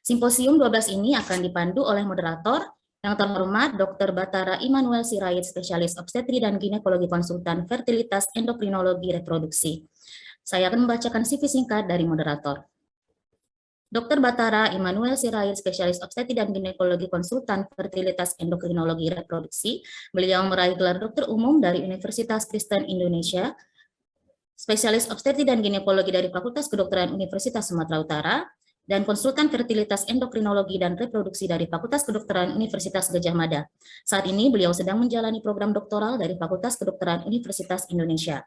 Simposium 12 ini akan dipandu oleh moderator yang terhormat Dr. Batara Immanuel Sirait, spesialis obstetri dan ginekologi konsultan fertilitas endokrinologi reproduksi. Saya akan membacakan CV singkat dari moderator. Dr. Batara Immanuel Sirait, spesialis obstetri dan ginekologi konsultan fertilitas endokrinologi reproduksi. Beliau meraih gelar dokter umum dari Universitas Kristen Indonesia, spesialis obstetri dan ginekologi dari Fakultas Kedokteran Universitas Sumatera Utara, dan konsultan fertilitas endokrinologi dan reproduksi dari Fakultas Kedokteran Universitas Gadjah Mada. Saat ini beliau sedang menjalani program doktoral dari Fakultas Kedokteran Universitas Indonesia.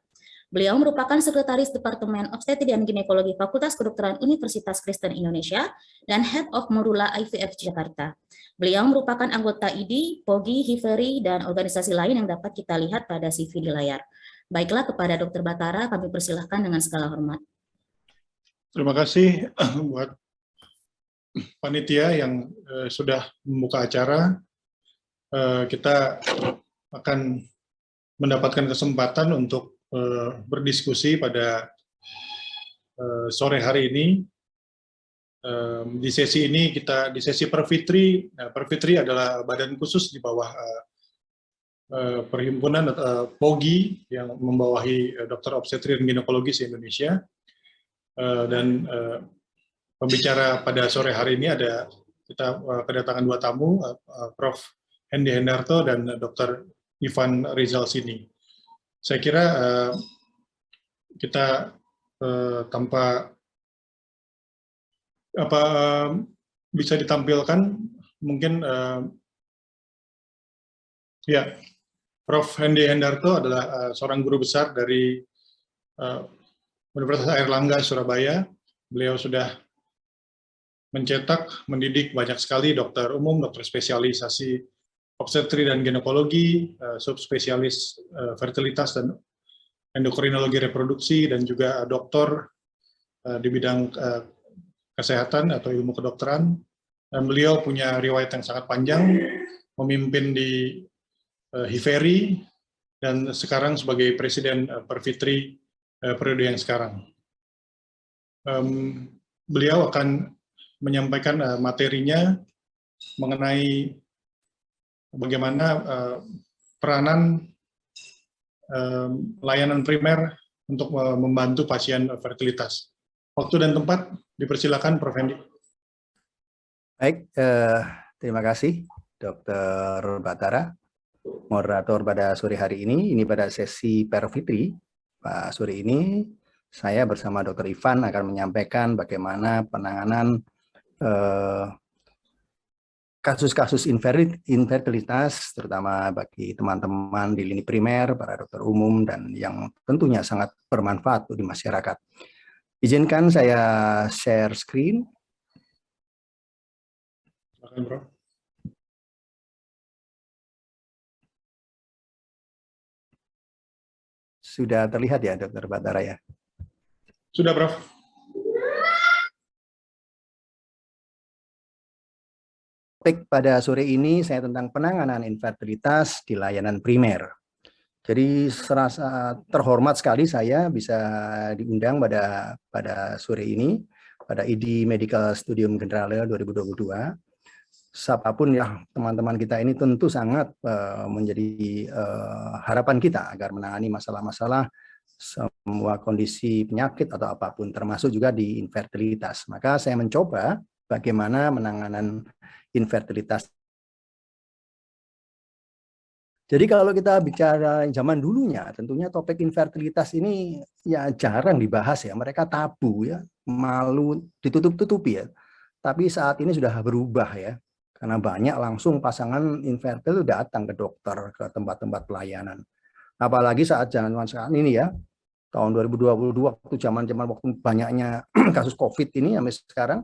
Beliau merupakan Sekretaris Departemen Obstetri dan Ginekologi Fakultas Kedokteran Universitas Kristen Indonesia dan Head of Morula IVF Jakarta. Beliau merupakan anggota IDI, POGI, HIVERI, dan organisasi lain yang dapat kita lihat pada CV di layar. Baiklah, kepada Dr. Batara kami persilahkan dengan segala hormat. Terima kasih buat panitia yang sudah membuka acara. Kita akan mendapatkan kesempatan untuk berdiskusi pada sore hari ini. Di sesi ini di sesi Perfitri. Perfitri adalah badan khusus di bawah perhimpunan POGI yang membawahi dokter obstetri dan ginekologi se-Indonesia. Dan pembicara pada sore hari ini kita kedatangan dua tamu, Prof. Hendy Hendarto dan Dr. Ivan Rizal Sini. Saya kira kita tanpa bisa ditampilkan mungkin ya, Prof. Hendy Hendarto adalah seorang guru besar dari Universitas Airlangga Surabaya. Beliau sudah mencetak, mendidik banyak sekali dokter umum, dokter spesialisasi obstetri dan ginekologi, subspesialis fertilitas dan endokrinologi reproduksi, dan juga doktor di bidang kesehatan atau ilmu kedokteran. Dan beliau punya riwayat yang sangat panjang, memimpin di HIVERI, dan sekarang sebagai Presiden Perfitri periode yang sekarang. Beliau akan menyampaikan materinya mengenai bagaimana peranan layanan primer untuk membantu pasien fertilitas. Waktu dan tempat dipersilakan, Prof. Hendy. Baik, terima kasih Dr. Batara, moderator pada sore hari ini. Ini pada sesi Perfitri. Pak sore ini saya bersama Dr. Ivan akan menyampaikan bagaimana penanganan kasus-kasus infertilitas, terutama bagi teman-teman di lini primer, para dokter umum, dan yang tentunya sangat bermanfaat di masyarakat. Izinkan saya share screen. Silakan, Bro. Sudah terlihat ya, Dr. Batara ya? Sudah, Prof. Topik pada sore ini saya tentang penanganan infertilitas di layanan primer. Jadi serasa terhormat sekali saya bisa diundang pada sore ini pada IDI Medical Studium Generale 2022. Siapapun ya teman-teman kita ini tentu sangat menjadi harapan kita agar menangani masalah-masalah semua kondisi penyakit atau apapun, termasuk juga di infertilitas. Maka saya mencoba bagaimana menanganan infertilitas. Jadi kalau kita bicara zaman dulunya, tentunya topik infertilitas ini ya jarang dibahas ya. Mereka tabu ya, malu, ditutup-tutupi ya. Tapi saat ini sudah berubah ya. Karena banyak langsung pasangan infertil datang ke dokter, ke tempat-tempat pelayanan. Apalagi saat zaman sekarang ini ya, tahun 2022, waktu zaman-zaman waktu banyaknya kasus COVID ini sampai sekarang,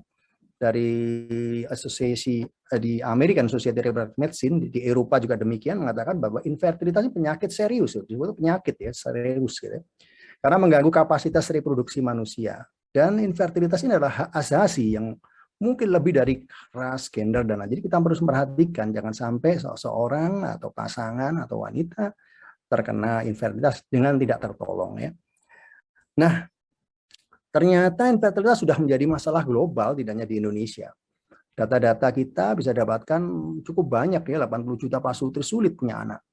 dari asosiasi di American Society of Reproductive Medicine, di Eropa juga demikian, mengatakan bahwa infertilitas ini penyakit serius, disebut penyakit ya, serius gitu. Karena mengganggu kapasitas reproduksi manusia. Dan infertilitas ini adalah hak asasi yang mungkin lebih dari ras, gender, dan lain. Jadi kita harus memperhatikan jangan sampai seseorang atau pasangan atau wanita terkena infertilitas dengan tidak tertolong ya. Nah, ternyata infertilitas sudah menjadi masalah global, tidak hanya di Indonesia. Data-data kita bisa dapatkan cukup banyak ya, 80 juta pasutri sulit punya anak.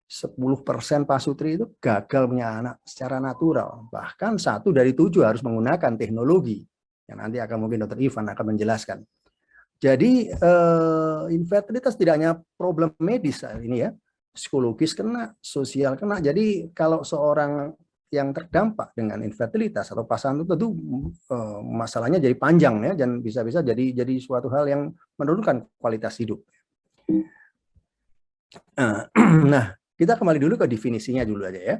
10% pasutri itu gagal punya anak secara natural. Bahkan 1 dari 7 harus menggunakan teknologi. Yang nanti akan mungkin Dr. Ivan akan menjelaskan. Jadi infertilitas tidak hanya problem medis saat ini ya, psikologis kena, sosial kena. Jadi kalau seorang yang terdampak dengan infertilitas atau pasangan itu tentu masalahnya jadi panjang ya, dan bisa-bisa jadi suatu hal yang menurunkan kualitas hidup. Nah, kita kembali dulu ke definisinya dulu aja ya.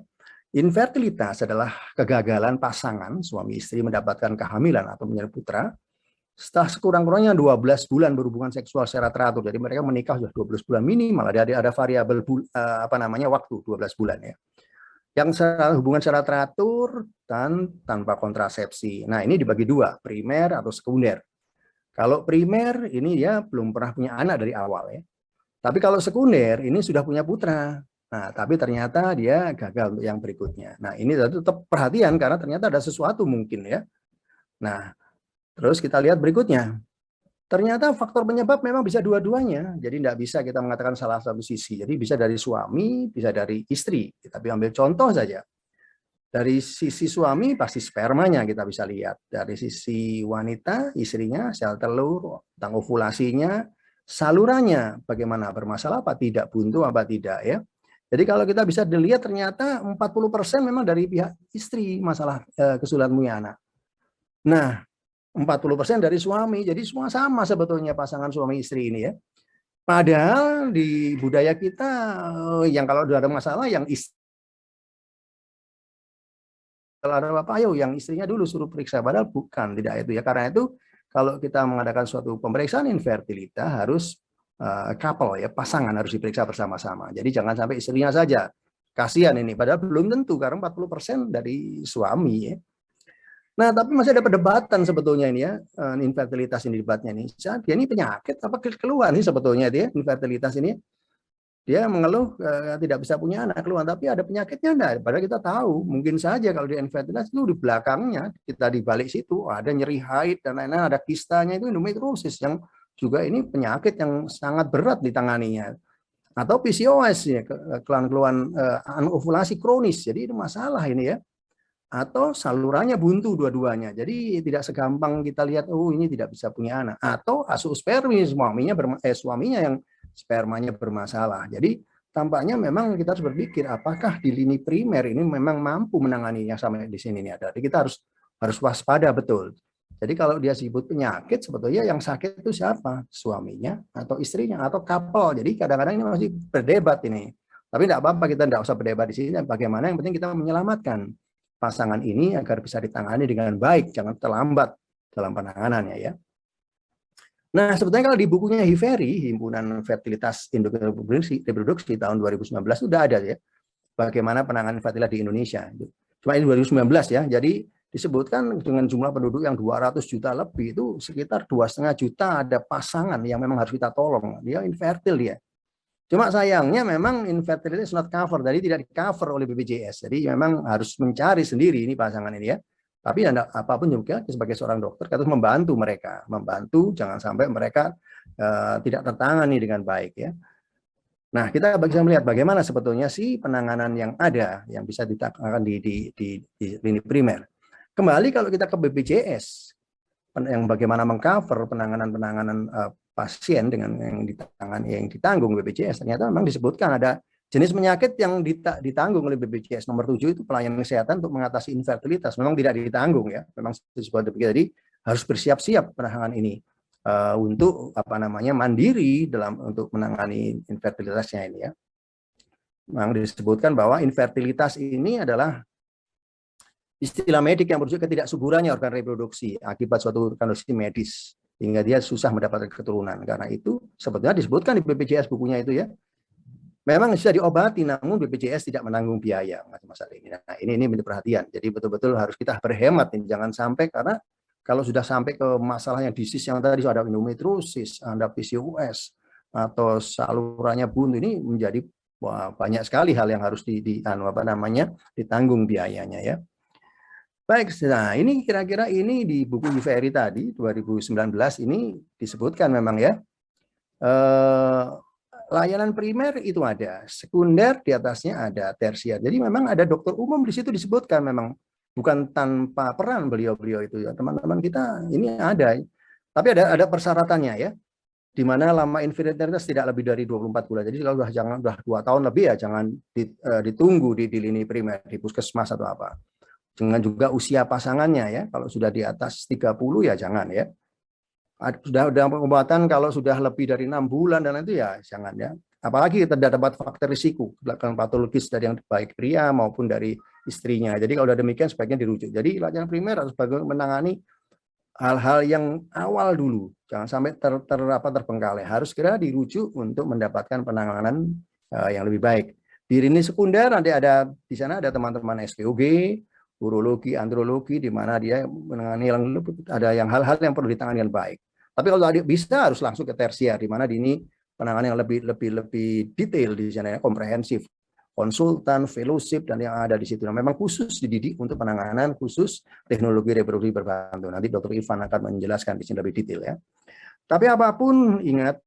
Infertilitas adalah kegagalan pasangan suami istri mendapatkan kehamilan atau menyerap putra setelah sekurang-kurangnya 12 bulan berhubungan seksual secara teratur. Jadi mereka menikah sudah 12 bulan minimal, ada variabel waktu 12 bulan ya. Yang hubungan secara teratur dan tanpa kontrasepsi. Nah, ini dibagi 2, primer atau sekunder. Kalau primer ini dia belum pernah punya anak dari awal ya. Tapi kalau sekunder ini sudah punya putra. Nah, tapi ternyata dia gagal untuk yang berikutnya. Nah, ini tetap perhatian karena ternyata ada sesuatu mungkin ya. Nah, terus kita lihat berikutnya. Ternyata faktor penyebab memang bisa dua-duanya. Jadi tidak bisa kita mengatakan salah satu sisi. Jadi bisa dari suami, bisa dari istri. Tapi ambil contoh saja. Dari sisi suami pasti spermanya kita bisa lihat. Dari sisi wanita, istrinya, sel telur, tentang ovulasinya, salurannya bagaimana, bermasalah apa tidak, buntu apa tidak ya. Jadi kalau kita bisa dilihat ternyata 40% memang dari pihak istri masalah kesulitan punya anak. Nah, 40% dari suami, jadi semua sama sebetulnya pasangan suami istri ini ya. Padahal di budaya kita yang kalau ada masalah yang istri, kalau ada apa ayo yang istrinya dulu suruh periksa, padahal bukan, tidak itu ya. Karena itu kalau kita mengadakan suatu pemeriksaan infertilitas harus couple ya, pasangan harus diperiksa bersama-sama. Jadi jangan sampai istrinya saja. Kasihan ini, padahal belum tentu karena 40% dari suami ya. Nah, tapi masih ada perdebatan sebetulnya ini ya, infertilitas ini debatnya nih. Dia ini penyakit apa keluhan sih sebetulnya dia infertilitas ini. Dia mengeluh tidak bisa punya anak keluhan, tapi ada penyakitnya enggak? Padahal kita tahu, mungkin saja kalau dia infertilitas itu di belakangnya, kita di balik situ ada nyeri haid dan lain-lain, ada kistanya itu endometriosis yang juga ini penyakit yang sangat berat ditanganinya. Atau PCOS ya, keluhan-keluhan anovulasi kronis. Jadi itu masalah ini ya. Atau salurannya buntu dua-duanya. Jadi tidak segampang kita lihat oh ini tidak bisa punya anak, atau azoospermi suaminya yang spermanya bermasalah. Jadi tampaknya memang kita harus berpikir apakah di lini primer ini memang mampu menanganinya sampai di sini nih ada. Jadi kita harus waspada betul. Jadi kalau dia sebut penyakit sebetulnya yang sakit itu siapa? Suaminya atau istrinya atau couple. Jadi kadang-kadang ini masih berdebat ini. Tapi tidak apa-apa, kita tidak usah berdebat di sini. Bagaimana yang penting kita menyelamatkan pasangan ini agar bisa ditangani dengan baik, jangan terlambat dalam penanganannya ya. Nah, sebetulnya kalau di bukunya Hiferi, Himpunan Fertilitas Reproduksi tahun 2019 sudah ada ya, bagaimana penanganan fertilitas di Indonesia. Cuma ini 2019 ya, jadi disebutkan dengan jumlah penduduk yang 200 juta lebih itu sekitar 2,5 juta ada pasangan yang memang harus kita tolong. Dia infertil dia. Cuma sayangnya memang infertility is not cover, jadi tidak di-cover oleh BPJS. Jadi memang harus mencari sendiri ini pasangan ini ya. Tapi apapun juga sebagai seorang dokter kita harus membantu mereka, jangan sampai mereka tidak tertangani dengan baik ya. Nah, kita bisa melihat bagaimana sebetulnya sih penanganan yang ada yang bisa ditangani di lini primer. Kembali kalau kita ke BPJS yang bagaimana mengcover penanganan pasien dengan yang ditanggung BPJS, ternyata memang disebutkan ada jenis penyakit yang ditanggung oleh BPJS. Nomor 7 itu pelayanan kesehatan untuk mengatasi infertilitas, memang tidak ditanggung ya, memang disebut demikian. Jadi harus bersiap-siap penanganan ini untuk mandiri untuk menangani infertilitasnya ini ya. Memang disebutkan bahwa infertilitas ini adalah istilah medik yang merujuk ketidaksuburannya organ reproduksi akibat suatu kondisi medis, hingga dia susah mendapatkan keturunan. Karena itu sebetulnya disebutkan di BPJS bukunya itu ya. Memang sudah diobati, namun BPJS tidak menanggung biaya masalah ini. Nah, ini menjadi perhatian. Jadi betul-betul harus kita berhemat ini, jangan sampai karena kalau sudah sampai ke masalah yang disease yang tadi ada endometriosis, ada PCOS atau salurannya buntu, ini menjadi banyak sekali hal yang harus ditanggung biayanya ya. Baik, nah ini kira-kira ini di buku UVRI tadi 2019 ini disebutkan memang ya. Layanan primer itu ada, sekunder di atasnya ada, tersier. Jadi memang ada dokter umum di situ disebutkan, memang bukan tanpa peran beliau-beliau itu ya. Teman-teman kita ini ada. Tapi ada persyaratannya ya. Di mana lama infertilitas tidak lebih dari 24 bulan. Jadi kalau udah 2 tahun lebih ya jangan ditunggu di lini primer, di puskesmas atau apa. Dengan juga usia pasangannya ya. Kalau sudah di atas 30 ya jangan ya. Sudah pengobatan kalau sudah lebih dari 6 bulan dan itu ya jangan ya. Apalagi terdapat faktor risiko belakang patologis dari yang baik pria maupun dari istrinya. Jadi kalau demikian sebaiknya dirujuk. Jadi layanan primer harus menangani hal-hal yang awal dulu, jangan sampai terbengkalai. Harus segera dirujuk untuk mendapatkan penanganan yang lebih baik. Di lini sekunder nanti ada di sana ada teman-teman SPOG, urologi, andrologi, di mana dia menangani ada yang hal-hal yang perlu ditangani dengan baik. Tapi kalau bisa harus langsung ke tersier, di mana ini penanganan yang lebih detail di sana ya, komprehensif. Konsultan, fellowship, dan yang ada di situ. Nah, memang khusus dididik untuk penanganan khusus teknologi reproduksi berbantu. Nanti Dr. Ivan akan menjelaskan di sini lebih detail ya. Tapi apapun ingat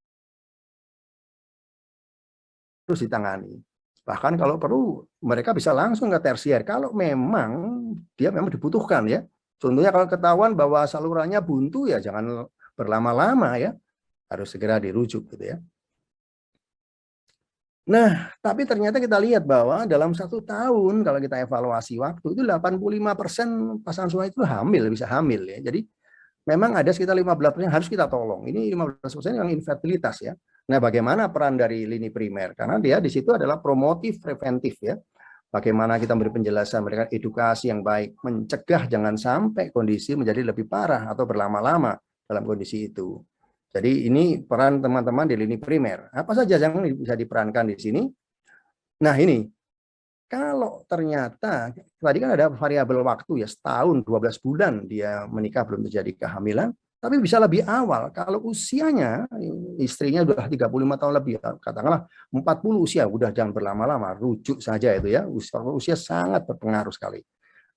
terus ditangani. Bahkan kalau perlu mereka bisa langsung ke tersier kalau memang dia memang dibutuhkan ya. Contohnya kalau ketahuan bahwa salurannya buntu ya jangan berlama-lama ya. Harus segera dirujuk gitu ya. Nah, tapi ternyata kita lihat bahwa dalam 1 tahun kalau kita evaluasi waktu itu 85% pasangan suami itu bisa hamil ya. Jadi memang ada sekitar 15% yang harus kita tolong. Ini 15% yang infertilitas ya. Nah, bagaimana peran dari lini primer? Karena dia di situ adalah promotif preventif ya. Bagaimana kita beri penjelasan, memberikan edukasi yang baik, mencegah jangan sampai kondisi menjadi lebih parah atau berlama-lama dalam kondisi itu. Jadi ini peran teman-teman di lini primer. Apa saja yang bisa diperankan di sini? Nah ini, kalau ternyata, tadi kan ada variabel waktu ya, setahun, 12 bulan dia menikah belum terjadi kehamilan, tapi bisa lebih awal. Kalau usianya, istrinya sudah 35 tahun lebih, katakanlah 40 usia, udah jangan berlama-lama, rujuk saja itu ya, usia sangat berpengaruh sekali.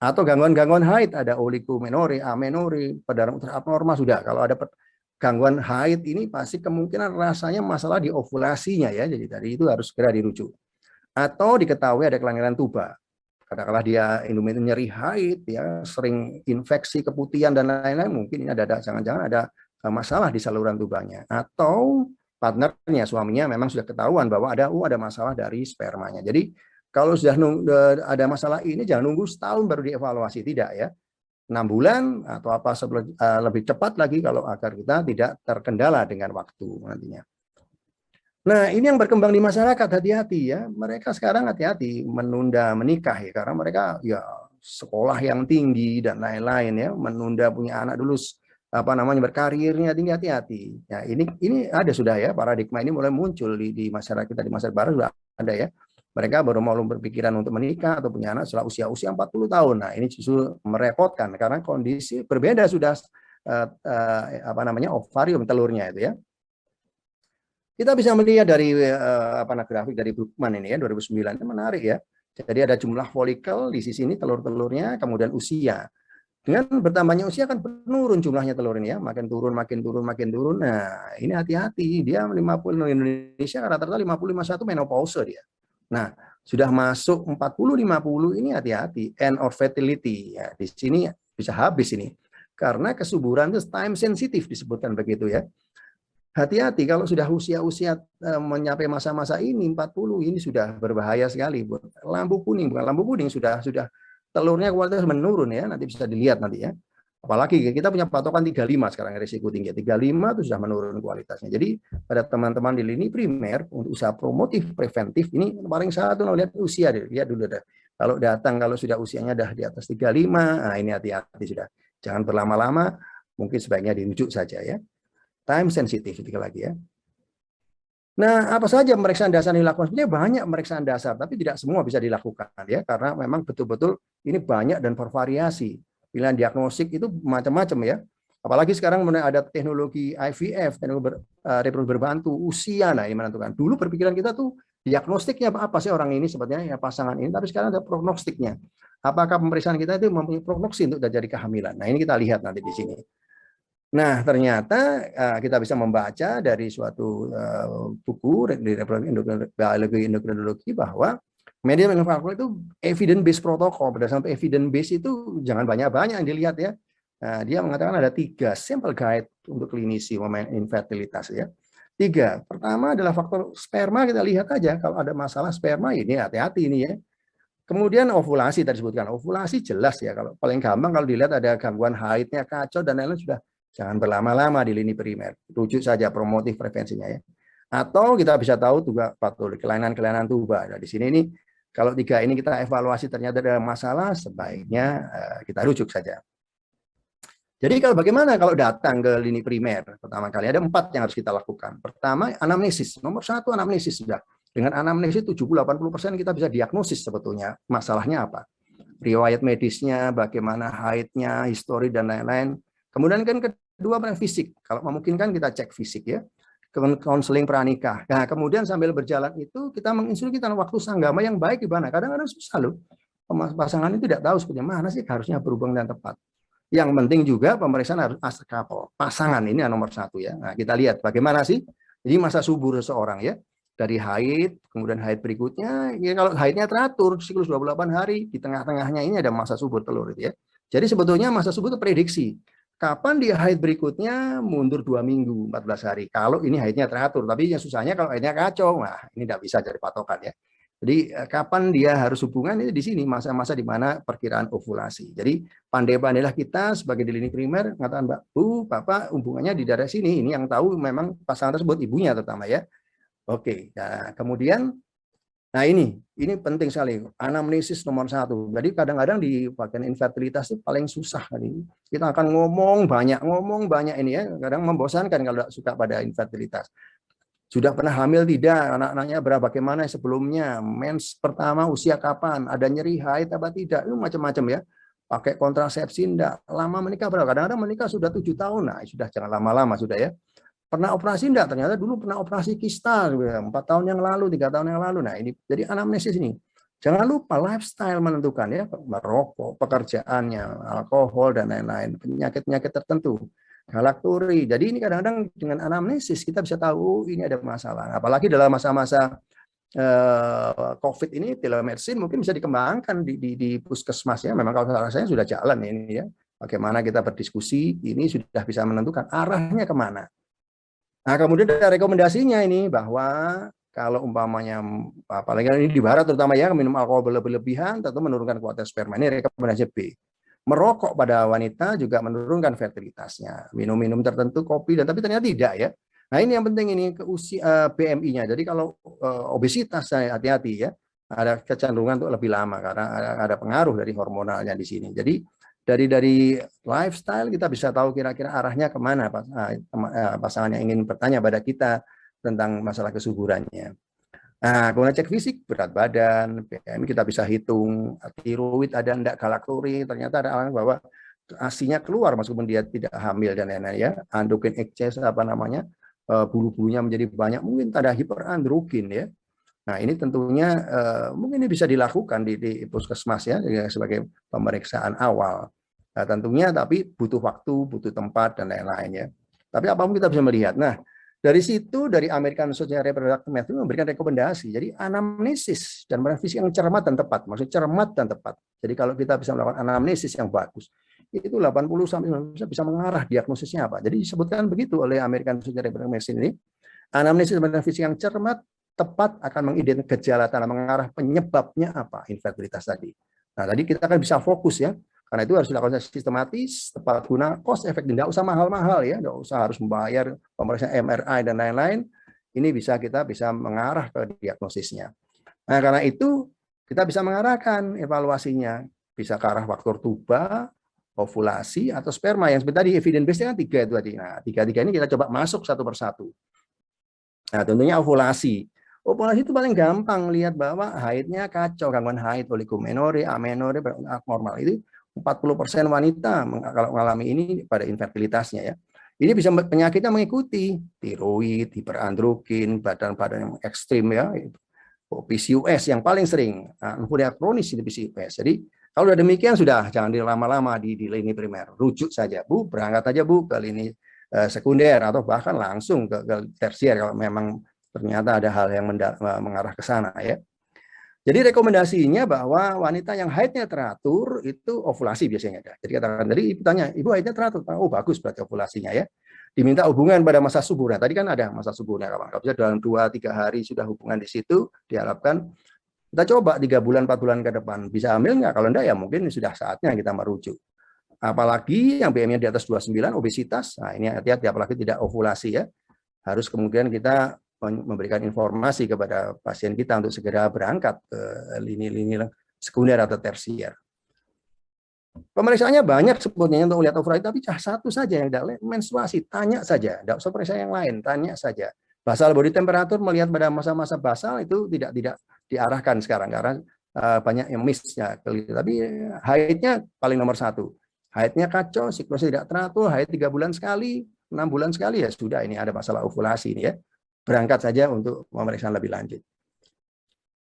Atau gangguan-gangguan haid, ada oligomenore, amenore, perdarahan abnormal sudah, kalau ada gangguan haid ini pasti kemungkinan rasanya masalah di ovulasinya ya, jadi tadi itu harus segera dirujuk. Atau diketahui ada kelainan tuba, katakanlah dia nyeri haid, ya sering infeksi keputihan dan lain-lain, mungkin ini ada jangan-jangan ada masalah di saluran tubanya. Atau partnernya, suaminya memang sudah ketahuan bahwa ada masalah dari spermanya. Jadi kalau sudah ada masalah ini jangan nunggu setahun baru dievaluasi, tidak ya. 6 bulan atau apa lebih cepat lagi kalau agar kita tidak terkendala dengan waktu nantinya. Nah, ini yang berkembang di masyarakat, hati-hati ya. Mereka sekarang hati-hati menunda menikah ya, karena mereka ya sekolah yang tinggi dan lain-lain ya, menunda punya anak dulu berkarirnya tinggi, hati-hati. Ya, ini ada sudah ya, paradigma ini mulai muncul di masyarakat kita, di masyarakat barat sudah ada ya. Mereka baru mau berpikiran untuk menikah atau punya anak setelah usia 40 tahun. Nah, ini justru merepotkan karena kondisi berbeda sudah ovarium telurnya itu ya. Kita bisa melihat dari grafik dari Brookman ini ya 2009, ini menarik ya. Jadi ada jumlah folikel di sisi ini telur-telurnya, kemudian usia. Dengan bertambahnya usia kan menurun jumlahnya telur ini ya, makin turun. Nah, ini hati-hati, dia 50 Indonesia rata-rata 50-51 menopause dia. Nah, sudah masuk 40-50 ini hati-hati, end of fertility ya. Di sini bisa habis ini. Karena kesuburan itu time sensitif disebutkan begitu ya. Hati-hati kalau sudah usia-usia mencapai masa-masa ini 40 ini sudah berbahaya sekali. Lampu kuning, bukan lampu kuning, sudah telurnya kualitas menurun ya, nanti bisa dilihat nanti ya. Apalagi kita punya patokan 35 sekarang risiko tinggi. 35 itu sudah menurun kualitasnya. Jadi pada teman-teman di lini primer untuk usaha promotif preventif ini paling satu lihat usia deh. Lihat dulu deh. Kalau datang kalau sudah usianya dah di atas 35, nah ini hati-hati sudah. Jangan berlama-lama, mungkin sebaiknya dirujuk saja ya. Time sensitive itu lagi ya. Nah, apa saja pemeriksaan dasar yang dilakukan? Sebenarnya banyak pemeriksaan dasar, tapi tidak semua bisa dilakukan ya, karena memang betul-betul ini banyak dan bervariasi. Pilihan diagnostik itu macam-macam ya. Apalagi sekarang ada teknologi IVF, teknologi reproduksi berbantu, usia, nah ini menentukan. Dulu berpikiran kita tuh Diagnostiknya apa sih orang ini sebetulnya ya pasangan ini, tapi sekarang ada prognostiknya. Apakah pemeriksaan kita itu mempunyai prognosis untuk terjadi kehamilan? Nah, ini kita lihat nanti di sini. Nah, ternyata kita bisa membaca dari suatu buku di biologi endokrinologi bahwa medical menopause itu evidence based protokol. Berdasarkan evidence based itu jangan banyak-banyak yang dilihat ya. Nah, dia mengatakan ada 3 simple guide untuk klinisi pemain infertilitas ya. 3. Pertama adalah faktor sperma, kita lihat aja kalau ada masalah sperma ini hati-hati ini ya. Kemudian ovulasi tadi disebutkan. Ovulasi jelas ya, kalau paling gampang kalau dilihat ada gangguan haidnya kacau dan lain-lain sudah jangan berlama-lama di lini primer. Rujuk saja promotif prevensinya ya. Atau kita bisa tahu juga patologi kelainan-kelainan tuba. Nah, di sini ini kalau 3 ini kita evaluasi ternyata ada masalah, sebaiknya kita rujuk saja. Jadi kalau bagaimana kalau datang ke lini primer? Pertama kali ada 4 yang harus kita lakukan. Pertama, anamnesis. Nomor 1 anamnesis sudah. Dengan anamnesis 70-80% kita bisa diagnosis sebetulnya masalahnya apa. Riwayat medisnya, bagaimana haidnya, histori dan lain-lain. Kemudian kan kedua fisik. Kalau memungkinkan kita cek fisik ya. Konseling pranikah. Nah, kemudian sambil berjalan itu kita menginstruksikan waktu sanggama yang baik di mana. Kadang-kadang susah loh. Pasangan itu tidak tahu sebetulnya mana sih harusnya berhubungan dan tepat. Yang penting juga pemeriksaan harus as couple. Pasangan ini yang nomor 1 ya. Nah, kita lihat bagaimana sih. Jadi masa subur seseorang ya. Dari haid, kemudian haid berikutnya, ya kalau haidnya teratur, siklus 28 hari, di tengah-tengahnya ini ada masa subur telur itu ya. Jadi sebetulnya masa subur itu prediksi. Kapan dia haid berikutnya mundur 2 minggu, 14 hari. Kalau ini haidnya teratur, tapi yang susahnya kalau haidnya kacau, nah ini tidak bisa jadi patokan ya. Jadi kapan dia harus hubungan itu di sini masa-masa di mana perkiraan ovulasi. Jadi pandai-pandailah kita sebagai di lini primer mengatakan Mbak, Bu, Bapak hubungannya di daerah sini. Ini yang tahu memang pasangan tersebut ibunya terutama ya. Oke, nah kemudian, nah ini penting sekali, anamnesis nomor 1. Jadi kadang-kadang di bagian infertilitas itu paling susah kali. Kita akan ngomong banyak ini ya, kadang membosankan kalau tidak suka pada infertilitas. Sudah pernah hamil tidak, anak-anaknya berapa, bagaimana sebelumnya, mens pertama usia kapan, ada nyeri haid apa tidak, itu macam-macam ya. Pakai kontrasepsi enggak, lama menikah berapa, kadang-kadang menikah sudah 7 tahun, nah sudah jangan lama-lama sudah ya. Pernah operasi enggak? Ternyata dulu pernah operasi kista 4 tahun yang lalu, 3 tahun yang lalu. Nah, ini jadi anamnesis ini. Jangan lupa lifestyle menentukan ya, merokok, pekerjaannya, alkohol dan lain-lain, penyakit-penyakit tertentu, galakturi. Jadi ini kadang-kadang dengan anamnesis kita bisa tahu ini ada masalah. Apalagi dalam masa-masa COVID ini, telemedicine mungkin bisa dikembangkan di puskesmas ya. Memang kalau rasanya sudah jalan ini ya. Bagaimana kita berdiskusi, ini sudah bisa menentukan arahnya kemana. Nah, kemudian ada rekomendasinya ini bahwa kalau umpamanya apalagi ini di barat terutama ya minum alkohol berlebihan tentu menurunkan kualitas sperma. Ini rekomendasi B. Merokok pada wanita juga menurunkan fertilitasnya. Minum-minum tertentu kopi dan tapi ternyata tidak ya. Nah, ini yang penting ini ke usia BMI-nya. Jadi kalau obesitas hati-hati ya. Ada kecenderungan untuk lebih lama karena ada pengaruh dari hormonalnya di sini. Jadi dari lifestyle kita bisa tahu kira-kira arahnya kemana pasangan yang ingin bertanya pada kita tentang masalah kesuburannya. Nah, kemudian cek fisik, berat badan, BMI kita bisa hitung, tiroid ada enggak, galakturi, ternyata ada alasan bahwa ASI-nya keluar meskipun dia tidak hamil dan lain-lain ya, androgen excess apa namanya, bulu-bulunya menjadi banyak, mungkin ada hiperandrogen ya. Nah, ini tentunya mungkin ini bisa dilakukan di puskesmas ya sebagai pemeriksaan awal. Nah, tentunya tapi butuh waktu, butuh tempat dan lain-lain ya. Tapi apapun kita bisa melihat. Nah, dari situ dari American Society of Reproductive Medicine memberikan rekomendasi. Jadi anamnesis dan revisi yang cermat dan tepat. Maksudnya cermat dan tepat. Jadi kalau kita bisa melakukan anamnesis yang bagus, itu 80-90% bisa mengarah diagnosisnya apa. Jadi disebutkan begitu oleh American Society of Reproductive Medicine ini. Anamnesis dan revisi yang cermat tepat akan mengidentifikasi gejala tanda mengarah penyebabnya apa infertilitas tadi. Nah, tadi kita akan bisa fokus ya. Karena itu harus dilakukan sistematis, tepat guna, cost effective, tidak usah mahal-mahal ya, tidak usah harus membayar pemeriksaan MRI dan lain-lain. Ini kita bisa mengarah ke diagnosisnya. Nah, karena itu kita bisa mengarahkan evaluasinya, bisa ke arah faktor tuba, ovulasi atau sperma yang seperti tadi evidence base kan 3 itu tadi. Nah, 3 ini kita coba masuk satu persatu. Nah, tentunya ovulasi. Ovulasi itu paling gampang lihat bahwa haidnya kacau, gangguan haid, oligomenore, amenore, abnormal. Itu 40% wanita kalau mengalami ini pada infertilitasnya ya. Ini bisa penyakitnya mengikuti tiroid, hiperandrogen, badan-badan yang ekstrim ya. PCOS yang paling sering, anuria kronis ini PCOS. Jadi kalau sudah demikian sudah jangan dilama-lama di lini primer, rujuk saja Bu, berangkat aja Bu ke lini sekunder atau bahkan langsung ke tersier kalau memang ternyata ada hal yang mengarah ke sana ya. Jadi rekomendasinya bahwa wanita yang haidnya teratur itu ovulasi biasanya. Jadi katakan tadi ibu tanya, ibu haidnya teratur, oh bagus berarti ovulasinya ya. Diminta hubungan pada masa subur. Nah, tadi kan ada masa suburnya kawan. Kalau bisa dalam 2-3 hari sudah hubungan di situ, diharapkan kita coba 3 bulan 4 bulan ke depan bisa hamil nggak? Kalau enggak ya mungkin sudah saatnya kita merujuk. Apalagi yang BMI-nya di atas 29, obesitas. Nah, ini hati-hati apalagi tidak ovulasi ya. Harus kemudian kita memberikan informasi kepada pasien kita untuk segera berangkat ke lini-lini sekunder atau tersier. Pemeriksaannya banyak sebetulnya untuk melihat ovulasi, tapi satu saja yang tidak menstruasi, tanya saja, tidak usah periksa yang lain, tanya saja. Basal body temperature melihat pada masa-masa basal itu tidak diarahkan sekarang karena banyak yang miss-nya. Tapi haidnya paling nomor 1. Haidnya kacau, siklusnya tidak teratur, haid 3 bulan sekali, 6 bulan sekali ya sudah ini ada masalah ovulasi ini ya. Berangkat saja untuk pemeriksaan lebih lanjut.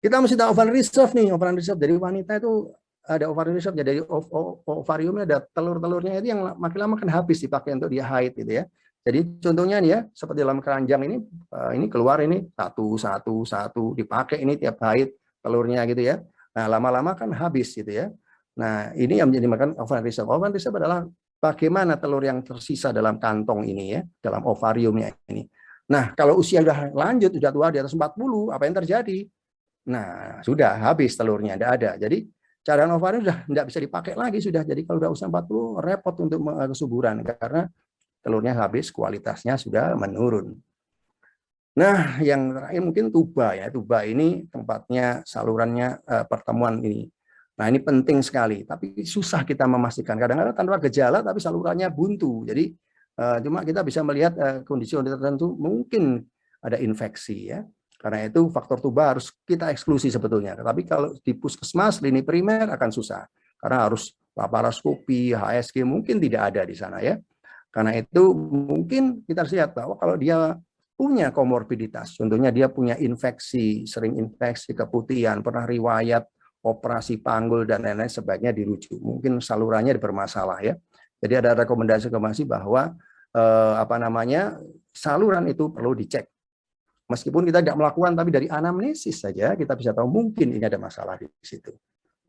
Kita mesti tahu ovarian reserve nih, ovarian reserve dari wanita itu ada ovarian reserve, jadi ovariumnya ada telur-telurnya itu yang makin lama kan habis dipakai untuk dia haid gitu ya. Jadi contohnya nih ya, seperti dalam keranjang ini keluar ini satu dipakai ini tiap haid telurnya gitu ya. Nah lama-lama kan habis gitu ya. Nah ini yang menjadi makan ovarian reserve. Ovarian reserve adalah bagaimana telur yang tersisa dalam kantong ini ya, dalam ovariumnya ini. Nah kalau usia sudah lanjut, sudah tua di atas 40, apa yang terjadi? Nah sudah habis telurnya, tidak ada. Jadi cairan ovarium sudah tidak bisa dipakai lagi sudah. Jadi kalau sudah usia 40 repot untuk kesuburan karena telurnya habis, kualitasnya sudah menurun. Nah, yang terakhir mungkin tuba ya. Tuba ini tempatnya salurannya pertemuan ini. Nah, ini penting sekali, tapi susah kita memastikan. Kadang-kadang tanpa gejala tapi salurannya buntu. Jadi cuma kita bisa melihat kondisi tertentu mungkin ada infeksi ya. Karena itu faktor tuba harus kita eksklusi sebetulnya. Tapi kalau di puskesmas, lini primer akan susah. Karena harus laparoskopi, HSG mungkin tidak ada di sana ya. Karena itu mungkin kita harus lihat bahwa kalau dia punya komorbiditas, contohnya dia punya infeksi, sering infeksi keputihan, pernah riwayat operasi panggul dan lain-lain, sebaiknya dirujuk. Mungkin salurannya bermasalah ya. Jadi ada rekomendasi bahwa saluran itu perlu dicek. Meskipun kita tidak melakukan, tapi dari anamnesis saja kita bisa tahu mungkin ini ada masalah di situ.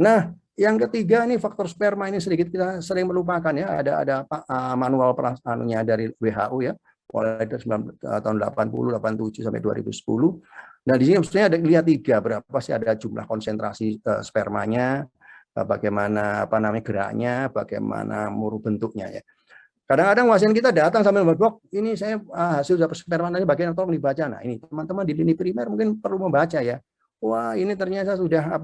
Nah, yang ketiga nih faktor sperma ini sedikit kita sering melupakan ya. Ada manual perasaannya dari WHO ya, mulai dari tahun 80, 87 sampai 2010. Nah, di sini sebenarnya ada lihat 3 berapa sih ada jumlah konsentrasi spermanya, bagaimana geraknya, bagaimana muru bentuknya ya. Kadang-kadang pasien kita datang sambil dok, ini saya hasil dapat sperma tadi bagian tolong dibaca. Nah, ini teman-teman di lini primer mungkin perlu membaca ya. Wah, ini ternyata sudah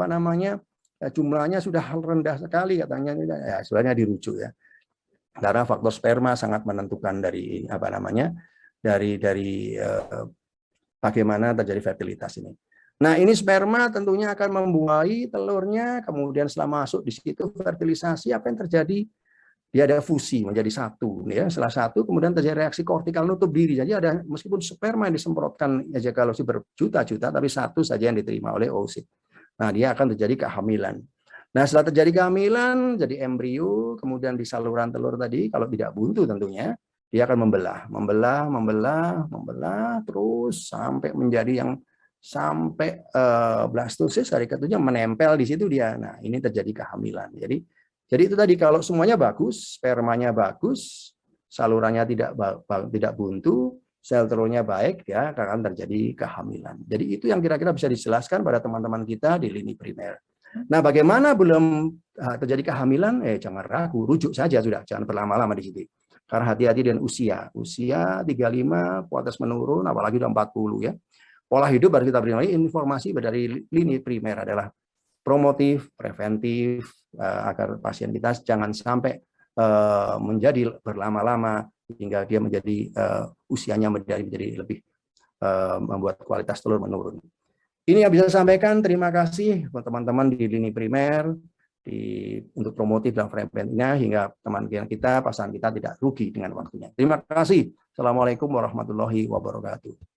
jumlahnya sudah rendah sekali katanya, ya sebenarnya dirujuk ya. Karena faktor sperma sangat menentukan dari bagaimana terjadi fertilitas ini. Nah, ini sperma tentunya akan membuahi telurnya, kemudian setelah masuk di situ fertilisasi apa yang terjadi? Dia ada fusi menjadi satu ya. Setelah satu kemudian terjadi reaksi kortikal nutup diri. Jadi ada meskipun sperma yang disemprotkan ejakulasi berjuta-juta tapi satu saja yang diterima oleh oosit. Nah, dia akan terjadi kehamilan. Nah, setelah terjadi kehamilan, jadi embrio, kemudian di saluran telur tadi, kalau tidak buntu tentunya, dia akan membelah, terus sampai menjadi sampai blastosis hari ketujuh menempel di situ dia. Nah, ini terjadi kehamilan. Jadi itu tadi kalau semuanya bagus, spermanya bagus, salurannya tidak buntu, sel telurnya baik, ya akan terjadi kehamilan. Jadi itu yang kira-kira bisa dijelaskan pada teman-teman kita di lini primer. Nah, bagaimana belum terjadi kehamilan? Jangan ragu, rujuk saja sudah, jangan berlama-lama di situ. Karena hati-hati dengan usia. Usia 35, kualitas menurun, apalagi udah 40 ya. Pola hidup harus kita beri lagi informasi dari lini primer adalah promotif, preventif, agar pasien kita jangan sampai menjadi berlama-lama hingga dia menjadi usianya menjadi lebih membuat kualitas telur menurun. Ini yang bisa saya sampaikan. Terima kasih teman-teman di lini primer untuk promotif dan preventifnya hingga teman kita, pasangan kita tidak rugi dengan waktunya. Terima kasih. Assalamualaikum warahmatullahi wabarakatuh.